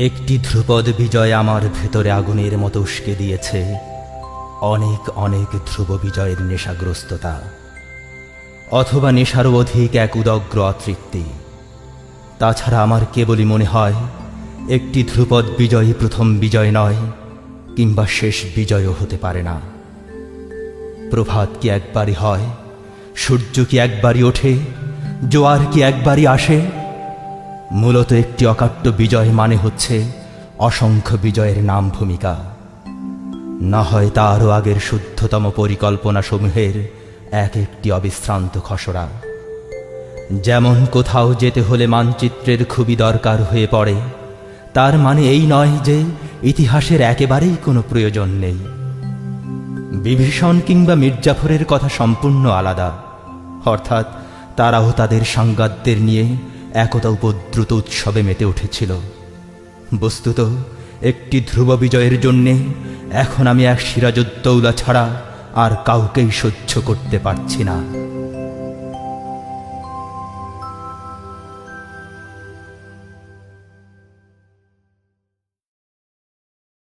একটি ধ্রুপদ বিজয় আমার ভেতরে আগুনের মতো উস্কে দিয়েছে অনেক অনেক ধ্রুব বিজয়ের নেশাগ্রস্ততা, অথবা নেশারও অধিক এক উদগ্র অতৃপ্তি। তাছাড়া আমার কেবলই মনে হয় একটি ধ্রুপদ বিজয়ই প্রথম বিজয় নয়, কিংবা শেষ বিজয়ও হতে পারে না। প্রভাত কি একবারই হয়? সূর্য কি একবারই ওঠে? জোয়ার কি একবারই আসে? মূলত একটি অকাট্য বিজয় মানে হচ্ছে অসংখ্য বিজয়ের নাম ভূমিকা, না হয় তারও আগের শুদ্ধতম পরিকল্পনা সমূহের এক একটি অবিশ্রান্ত খসড়া। যেমন কোথাও যেতে হলে মানচিত্রের খুবই দরকার হয়ে পড়ে, তার মানে এই নয় যে ইতিহাসের একেবারেই কোনো প্রয়োজন নেই। বিভীষণ কিংবা মির্জাফরের কথা সম্পূর্ণ আলাদা, অর্থাৎ তারাও তাদের সাংগাদ্যের নিয়ে একতা উপদ্রুত উৎসবে মেতে উঠেছিল। বস্তুত একটি ধ্রুব বিজয়ের জন্যে এখন আমি এক সিরাজউদ্দৌলা ছাড়া আর কাউকেই সহ্য করতে পারছি না।